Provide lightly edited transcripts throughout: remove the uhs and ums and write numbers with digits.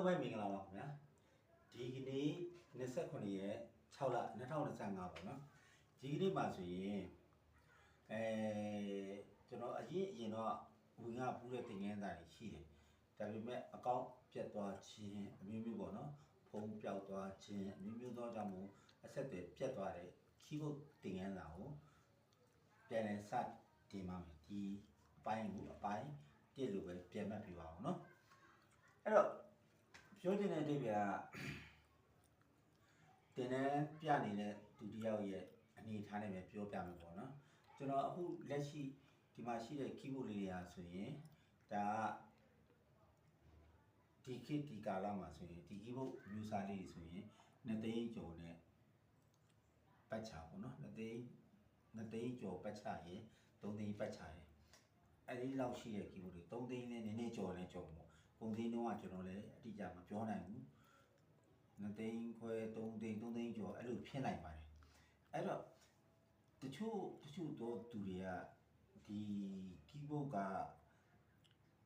လုံးပဲမင်္ဂလာပါခင်ဗျာဒီကနေ့29ရက်6လ2025ပါနော်ဒီကနေ့မှာဆိုရင်ကျွန်တော်အရင်တော့ဝင်ကပူးတဲ့သင်ခန်းစာတွေရှိတယ်ဒါပေမဲ့အကောင့်ပြတ်သွားခြင်းအမျိုးမျိုးပေါ့နော်ဖုံးပြောက်သွားခြင်းအမျိုးမျိုးသောကြောင့်မို့အဆက်တွေပြတ်သွားတဲ့ keyboard သင်ခန်းစာကိုပြန်လည်စတင်ပါမယ်ဒီအပိုင်းကိုအပိုင်းတစ်လို့ပဲပြန်မှတ်ပြပါအောင်နော်အဲ့တော့ပြောချင်တဲ့အဓိပ္ပာယ်ကတင်တဲ့ပြနေတဲ့သူတယောက်ရဲ့အနေထားနဲ့ပဲပြောပြမယ်ပေါ့နော်ကျွန်တော်အခုလက်ရှိဒီမှာရှိတဲ့ keyboard လေးတွေဟာဆိုရင်ဒါကဒီခေတ်ဒီကာလမှာဆိုရင်ဒီ keyboard မျိုးစားလေးတွေဆိုရင်2သိန်းကျော်နဲ့ပတ်ချာပေါ့နော်2သိန်းကျော်ပတ်ချာရင်3သိန်းပတ်ချာရင်အဲ့ဒီလောက်ရှိတဲ့ keyboard တွေ3သိန်းနဲ့နည်းနည်းကျော်လဲကျော်ပေါ့ပုံသိန်းတော့ကျွန်တော်လည်းအတိအကျမပြောနိုင်ဘူး2သိန်းခွဲ3သိန်းကျော်အဲ့လိုဖြစ်နိုင်ပါတယ်အဲ့တော့တချို့တော့သူတွေကဒီ keyboard က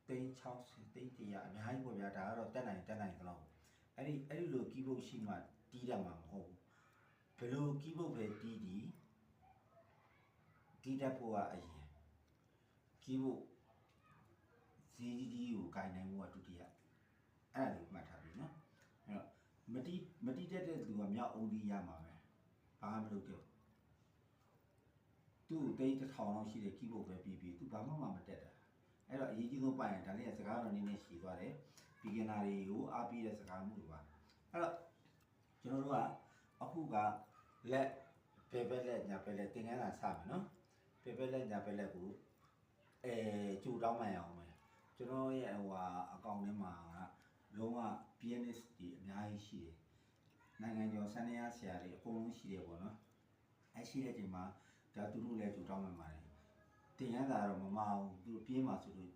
သိန်း60သိန်း100အများကြီးပေါ့ဗျာဒါကတော့တက်နိုင်တော့အဲ့ဒီလို keyboard ရှိမှတီးတတ်မှာမဟုတ်ဘူးဘယ်လို keyboard ပဲတီးတတ်ဖို့ကအရင် keyboard CDD ကိုဂိုင်နိုင်မှုကဒုတိယအဲ့ဒါလေးမှတ်ထားပြီနော်အဲ့တော့မတိတက်တဲ့သူကမြောက်အုံးဒီရမှာပဲဘာမှမလုပ်တော့သူ့သိန်း1000လောက်ရှိတဲ့ keyboard ပဲပြီးသူဘာမှမတက်တာအဲ့တော့အရေးကြီးဆုံးပိုင်းဒါလေးကစကားတော်နည်းနည်းရှည်သွားတယ် beginner တွေကိုအားပေးတဲ့စကားမှုတွေပါအဲ့တော့ကျွန်တော်တို့ကအခုကလက်ဘယ်ဘက်လက်ညာဘက်လက်သင်ခန်းစာစမယ်နော်ဘယ်ဘက်လက်ညာဘက်လက်ကိုကြိုတောင်းမှန်အောင်မယ်ကျွန်တော်ရဲ့အကောင့်ထဲမှာလုံးဝ pianist တွေအများကြီးရှိတယ်နိုင်ငံကျော်စနေရဆရာတွေအကုန်လုံးရှိတယ်ပေါ့နော်အဲရှိတဲ့ချိန်မှာဒါသူတို့လည်းကြိုတောင်းမှန်ပါတယ်တင်ရတာတော့မမအောင်သူတို့ပြေးမှာဆိုလို့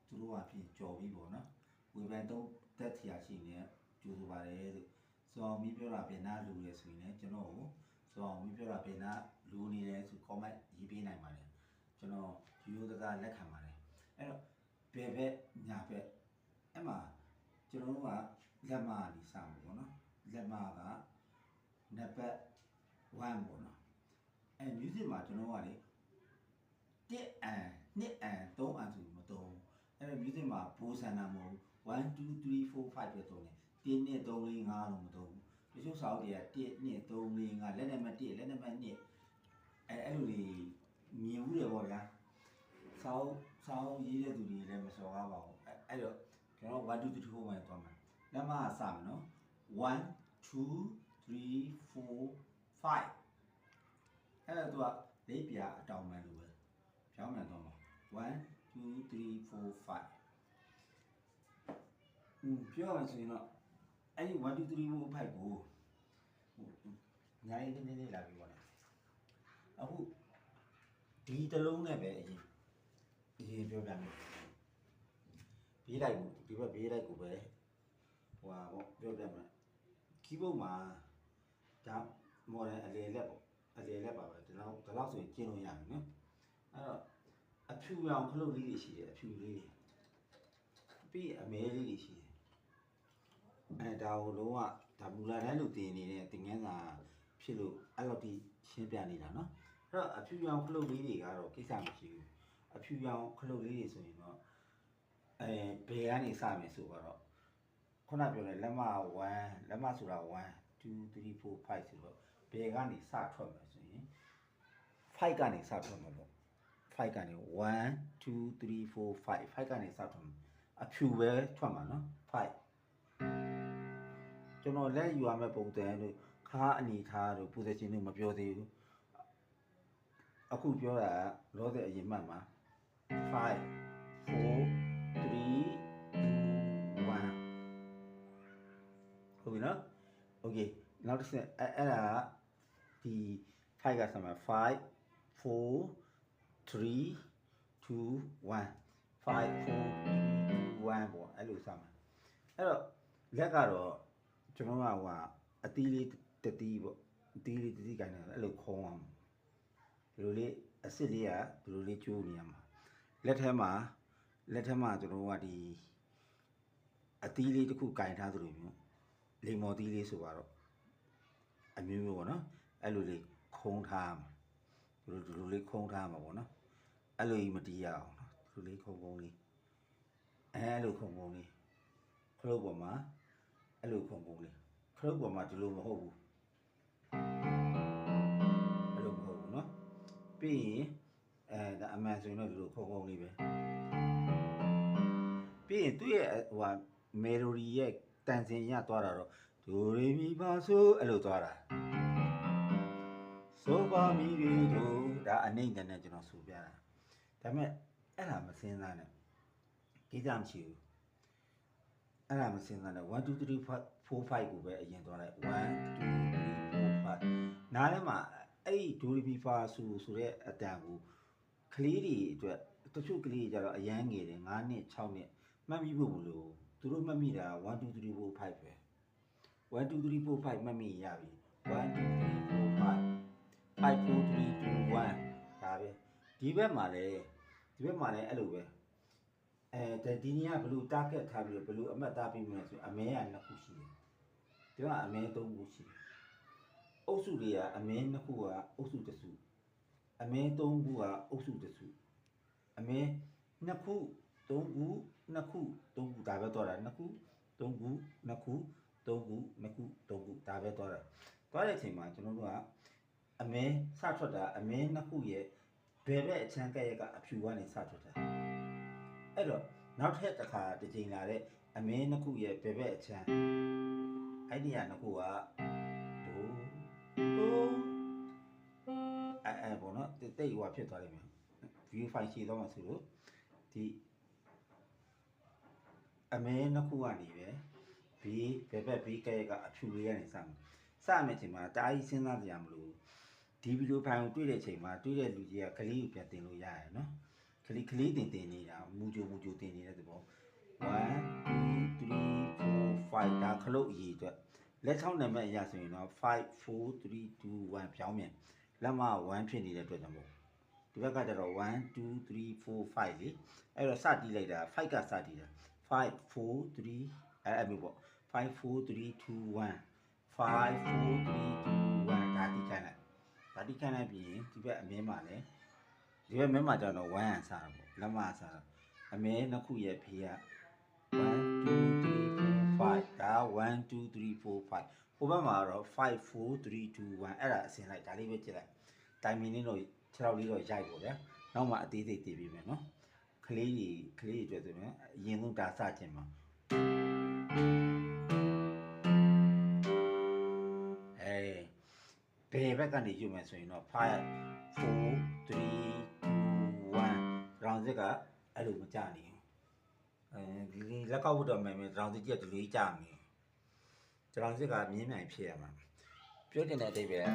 သူတို့ကပြင်ကြော်ပြီးပေါ့နော်ဝေဖန်တော့တက်ထရာရှိနေကြိုးဆိုပါတယ်လို့ဆိုအောင်မီးပြောတာပြန်နာလူရဲဆိုရင်လည်းကျွန်တော်ကိုဆိုအောင်မီးပြောတာပြန်နာလူနေတယ်ဆို comment ရေးပေးနိုင်ပါတယ်ကျွန်တော်ရိုးသားလက်ခံပါတယ်အဲ့တော့ဘယ်ဘက်ညာဘက်အဲ့မှာကျွန်တော်တို့ကလက်မကနေစမှာပေါ့နော်လက်မကနံပါတ်1ပေါ့နော်အဲ music မှာကျွန်တော်ကလေ1အန်2အန်3အန်ဆိုမသုံးအဲ့တော့ music မှာဘိုးဆန္ဒမဟုတ်1 2 3 4 5ပဲသုံးတယ်1 2 3 4 5လို့မသုံးဘူးတချို့စာအုပ်တွေက1 2 3 4 5လက်နံပါတ်1လက်နံပါတ်2အဲ့လိုတွေမြင်ဘူးတယ်ပေါ့ဗျာစောင်းရေးတဲ့သူတွေလည်းမစော်ကားပါဘူးအဲ့တော့ကျွန်တော်1 2 3 4 5သွားမယ်လက်မကစမယ်နော်1 2 3 4 5အဲ့တော့သူကလေးပြအတောင်မှန်လို့ပဲဖြောင်းမှန်တော့မှာ1 2 3 4 5ပြောရဆိုရင်တော့အဲ့ဒီ1 2 3 4 5ကိုညာရေးနည်းနည်းလာပြီးပါလားအခုဒီတလုံးနဲ့ပဲအရင်ပြောပြမယ်ဘေးလိုက်ကိုဒီဘက်ဘေးလိုက်ကိုပဲပေါ့ပြောပြမယ် keyboard မှာဒါ model အလေလက်ပါပဲဒီလောက်ဆိုရင်ကျင်းလို့ရပြီနော်အဲ့တော့အဖြူရောင်ခလုတ်လေးတွေရှိတယ်အဖြူလေးတွေပြီးအမဲလေးတွေရှိတယ်အဲဒါကိုလုံးဝဒါမူလာတိုင်းလို့တင်နေတဲ့သင်ခန်းစာဖြစ်လို့အဲ့လိုဒီရှင်းပြနေတာနော်အဲ့တော့အဖြူရောင်ခလုတ်လေးတွေကတော့ကိစ္စမရှိဘူးအဖြူရောင်ခလုတ်လေးတွေဆိုရင်တော့ဘယ်ကနေစမယ်ဆိုတော့ခုနပြောတဲ့လက်မ1လက်မဆိုတာ1 2 3 4 5ဆိုတော့ဘယ်ကနေစထွက်မယ်ဆိုရင်5ကနေစထွက်မှာပေါ့5ကနေ1 2 3 4 5ကနေစထွက်မှာအဖြူပဲထွက်မှာနော်5ကျွန်တော်လက်ယူရမယ့်ပုံစံတို့ခါအနေထားတို့ position တို့မပြောသေးဘူးအခုပြောတာလောတဲ့အရင်မှတ်မှာ5 4 3 2 1ဟုတ်ပြီနော်โอเคနောက်တစ်ဆက်အဲ့ဒါဒီ5ကစမှာ5 4 3 2 1 5 4 3 2 1ပေါ့အဲ့လိုစမှာအဲ့တော့လက်ကတော့ကျွန်တော်ကအသီးလေးတတိပေါ့အသီးလေးတတိကိုင်းတယ်အဲ့လိုခေါင်းအောင်ဒီလိုလေးအစစ်လေးကဒီလိုလေးကျိုးနေရမှာလက်ထဲမှာကျွန်တော်ကဒီအ အသီးလေးတစ်ခုကင်ထားသလိုမျိုးလိမ္မော်သီးလေးဆိုတော့အမျိုးမျိုးပေါ့နော်အဲ့လိုလေးခုံးထားမှာဒီလိုလေးခုံးထားမှာပေါ့နော်အဲ့လိုကြီးမတီးရအောင်ဒီလိုလေးခုံလေးအဲ့လိုခုံလေးခလုတ်ပေါ်မှာအဲ့လိုခုံလေးခလုတ်ပေါ်မှာဒီလိုမဟုတ်ဘူးအဲ့လိုမဟုတ်ဘူးနော်ပြီးရင်ဒါအမှန်ဆိုရင်တော့ဒီလိုခုံလေးပဲပြီးရင်သူ့ရဲ့ဟိုဟာမေလိုဒီရဲ့တန်စင်ရသွားတာတော့ဒိုရီမီပါဆိုအဲ့လိုသွားတာဆိုပါမီရီတို့ဒါအနိုင်တဲ့နဲ့ကျွန်တော်ဆိုပြတာဒါပေမဲ့အဲ့ဒါမစင်းစားနဲ့ကိစ္စမရှိဘူးအဲ့ဒါမစင်းစားနဲ့1 2 3 4 5ကိုပဲအရင်သွားလိုက်1 2 3 4 5နားထဲမှာအဲ့ဒီဒိုရီမီပါဆိုတဲ့အတန်ကိုကလေးတွေအတွက်တချို့ကလေးတွေကြတော့အရန်ငယ်တယ်9နှစ်6နှစ်မှတ်မိဖို့မလို့သူတို့မှတ်မိတာ1 2 3 4 5ပဲ1 2 3 4 5မှတ်မိရပြီ1 2 3 4 5 5 4 3 2 1ဒါပဲဒီဘက်မှာလည်းအဲ့လိုပဲဒီနေ့ကဘလို့ target ထားပြီးတော့ဘလို့အမှတ်သားပြီးမလဲဆိုအမဲက2ခုရှိတယ်ဒီကအမဲ3ခုရှိတယ်အုပ်စုတွေကအမဲ2ခုကအုပ်စု1စုအမဲ3ခုကအုပ်စု1စုအမဲ2ခု3ခု2ခု3ခုဒါပဲတော့တာ2ခု3ခု2ခု3ခု2ခု3ခုဒါပဲတော့တာသွားတဲ့အချိန်မှာကျွန်တော်တို့ကအမဲစထွက်တာအမဲ2ခုရဲ့ဘယ်ဘက်အချမ်းကဲ့ရဲ့ကအဖြူကနေစထွက်တာအဲ့တော့နောက်ထပ်တစ်ခါတစ်ချိန်လာတဲ့အမဲ2ခုရဲ့ဘယ်ဘက်အချမ်းအဲ့ဒီဟာ2ခုကဒိုအဲ့ဘောနော်တိတ်ဟိုဖြစ်သွားလိမ့်မယ် view file ရှိတော့မှဆိုလို့ဒီအမဲ2ခုကနေပဲဘယ်ဘက် B ကဲ့ရဲ့ကအဖြူလေးကနေစမယ်ချိန်မှာတားကြီးစဉ်းစားကြရမလို့ဒီဗီဒီယိုဖိုင်ကိုတွေ့တဲ့အချိန်မှာတွေ့တဲ့လူကြီးကကလေးကိုပြန်တင်လို့ရရယ်နော်ကလေးတင်နေတာမူကြိုတင်နေတဲ့သဘော1 2 3 4 5ဒါခလုတ်အရေးအတွက်လက်ချောင်းနံပါတ်အရဆိုရင်တော့5 4 3 2 1ပြောင်းမြန်လက်မ1ဖြစ်နေတဲ့အတွက်ကြောင့်မို့ဒီဘက်ကကျတော့1 2 3 4 5လေအဲ့တော့စတီးလိုက်တာ5ကစတီးတာ5 4 3အဲ့မျိုးပေါ့5 4 3 2 1 5 4 3 2 1ဒါတီးခိုင်းလိုက်ပြီးရင်ဒီဘက်အမဲမှာလည်းဒီဘက်မဲမှာကျတော့1အစားပေါ့လက်မအစားအမဲနှစ်ခုရဲ့ဖေးက1 2 3 4 5ဒါ1 2 3 4 5ဟိုဘက်မှာတော့5 4 3 2 1အဲ့ဒါအစင်လိုက်ဒါလေးပဲကြည့်လိုက်တိုင်မီလေးတော့6လောက်လေးတော့ရိုက်ပေါ့ဗျာနောက်မှအသေးသေးတည်ပြီးမယ်နော်ကလေးတွေအတွက်ဆိုရင်အရင်ဆုံးဒါစချင်မှာဘယ်ဘက်ကနေယူမယ်ဆိုရင်တော့5 4 3 2 1 round စစ်ကအဲ့လိုမကြနေဘူးဒီလက်ကောက်ဖို့တော့မယ်round စစ်ကြီးကဒီလိုကြမယ်round စစ်ကမြင်းမြိုင်ဖြစ်ရမှာပြောချင်တဲ့အဓိပ္ပာယ်က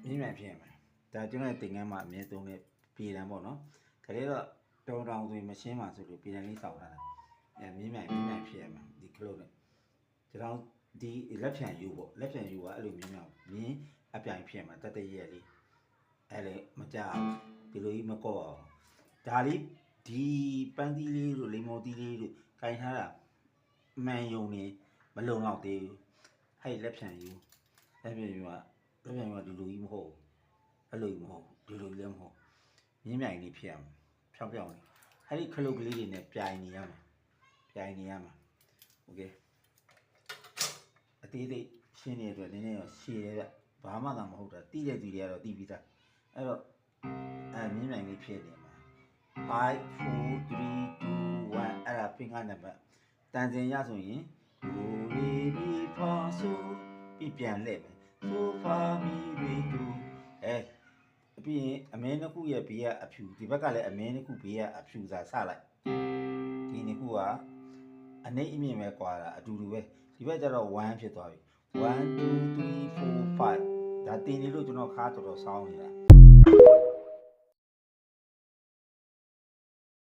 မြင်းမြိုင်ဖြစ်ရမှာဒါကျွန်တော်တင်ကန်းမှာအမြဲသုံးတဲ့ပြည်တံပေါ့နော်ခလေးတော့တုံတောင်ဆိုရင်မရှင်းပါဆိုလို့ပြည်တံလေးစောက်ထားတာမြင်းမြိုင်ဖြစ်ရမှာဒီခလုတ်နဲ့ကျွန်တော်ဒီလက်ဖြံယူပေါ့လက်ဖြံယူကအဲ့လိုမြင်းအပြိုင်ဖြစ်မှာတတရက်လေးအဲ့လေမကြဒီလိုကြီးမကော့အောင်ဒါလေးဒီပန်းသီးလေးတို့လိမ္မော်သီးလေးတို့ကင်ထားတာမှန်ယုံနေမလုံတော့သေးဘူးအဲ့လက်ဖြံယူကဒီလိုကြီးမဟုတ်အဲ့လိုကြီးမဟုတ်ဒီလိုလည်းမဟုတ်မြင်းမြိုင်လေးဖြစ်ရမှာဖြောင်းနေအဲ့ဒီခလုတ်ကလေးတွေနဲ့ပြိုင်နေရမှာโอเคအသေးသေးရှင်းနေတဲ့အတွက်နည်းနည်းတော့ရှည်တယ်ဗျဘာမှသာမဟုတ်တာတိတဲ့သူတွေကတော့တိပြီးသားအဲ့တော့မြင်းမြိုင်လေးဖြစ်နေမှာ5 4 3 2 1အဲ့ဒါ finger number တန်စင်ရဆိုရင်ဒိုရီမီဖာဆိုပြီးပြန်လှည့်မယ်ဆိုဖာမီရီဒူပြီးရင်အမဲနှစ်ခုရဲ့ဘေးကအဖြူဒီဘက်ကလည်းအမဲနှစ်ခုဘေးကအဖြူစာစလိုက်ဒီနှစ်ခုကအနှိမ့်အမြင့်ပဲကွာတာအတူတူပဲဒီဘက်ကျတော့1ဖြစ်သွားပြီ1 2 3 4 5ဒါတင်နေလို့ကျွန်တော်ခါတော်ဆောင်းနေတာ